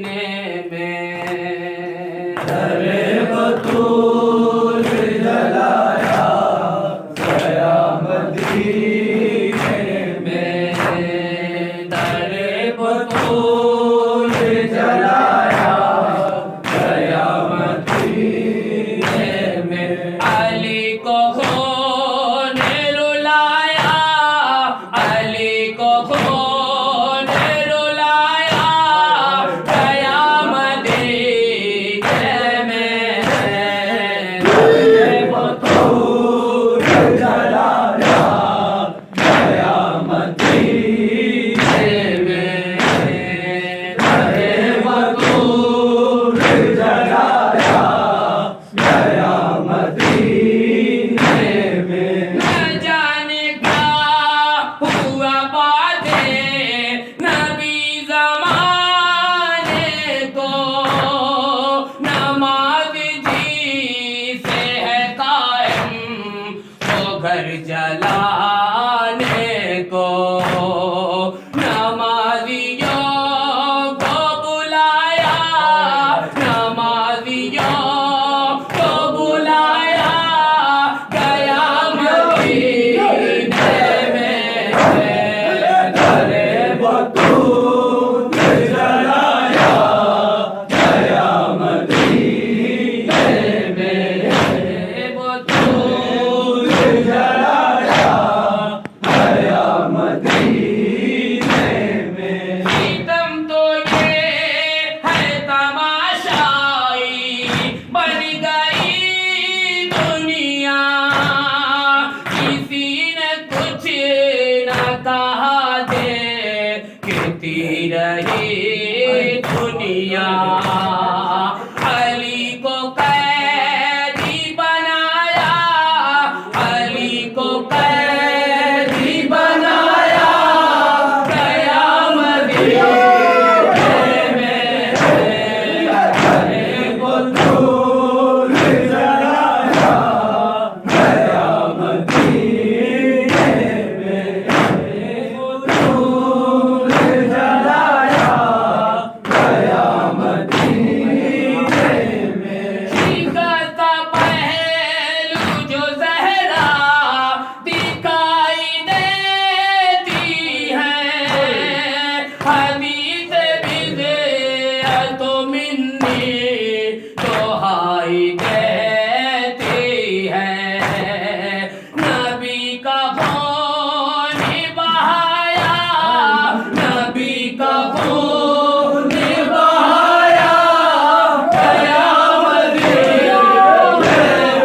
में। दरे बतूल जलाया गया मदीने में। दरे बतूल जलाया गया मदीने में। अली को ने रुलाया, अली को ने रुलाया गया मदीने में। दरे बतूल जलाया गया मदीने में। दरे बतूल जलाया गया मदीने में। न जाने क्या हुआ बातें नबी ज़माने को, नमाज जी से है कायम वो घर जलाने को। नमाजियों को बुलाया, नमाजियों को बुलाया गया मदीने में। दरे बतूल जलाया गया मदीने में। बतूल जलाया गया मदीने में। सीतम तो ये है तमाशाई बन गई दुनिया, किसी ने कुछ न कहा दे कहती रही दुनिया। अली को कैदी बनाया, अली को कैदी बनाया गया मदीने में। दरे बतूल जलाया गया मदीने में। बतूल जलाया गया मदीने में। शिकस्त पहलू जो ज़हरा दिखाई देती है, हदीस बिज़अतो मिन्नी दुहाई देती है। नबी का खून बहाया, नबी का खून बहाया गया मदीने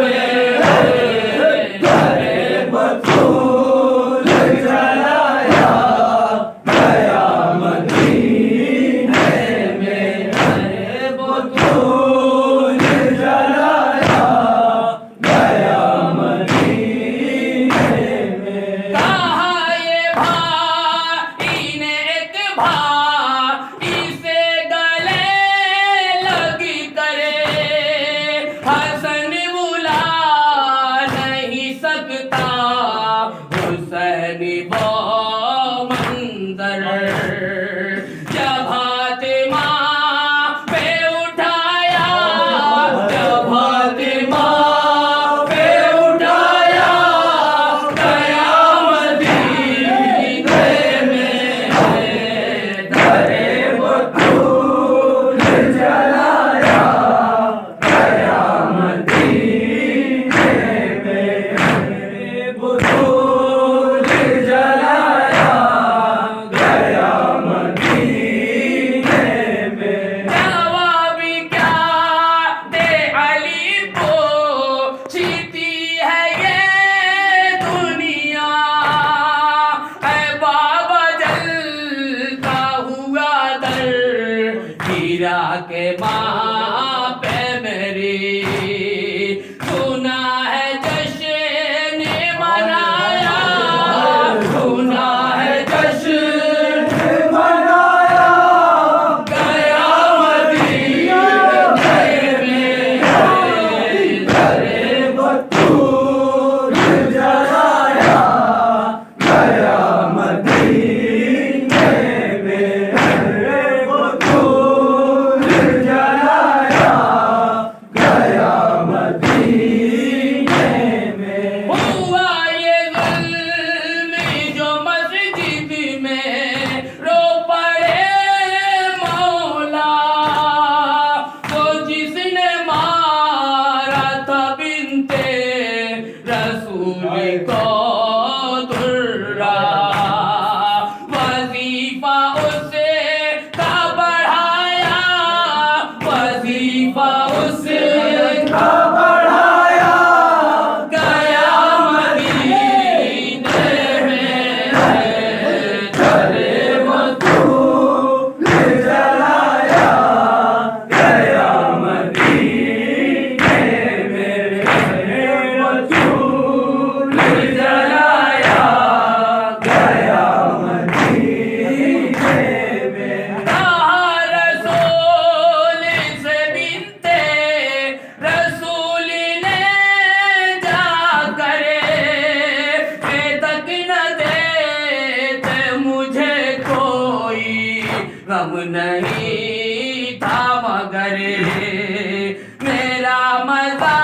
में। दरे बतूल जलाया गया मदीने में। बतूल जलाया गया मदीने में। कहा ये भाई ने एक भाई से गले लगी करे, हसन बुला नहीं सकता हुसैन वो मंजर। जब फातिमा पे उठाया, जब फातिमा पे उठाया गया मदीने में। दरे बतूल जलाया गया मदीने में। बतूल जलाया गया मदीने में। जवाब क्या दे अली को, जीती है ये दुनिया। है बाबा जलता हुआ दर हीरा के माँ पे मेरी। सुना है जश्न मनाया, सुना है जश्न मनाया गया मदीने में। दरे बतूल जलाया गया मदीने में। दरे बतूल था मगर मेरा मजा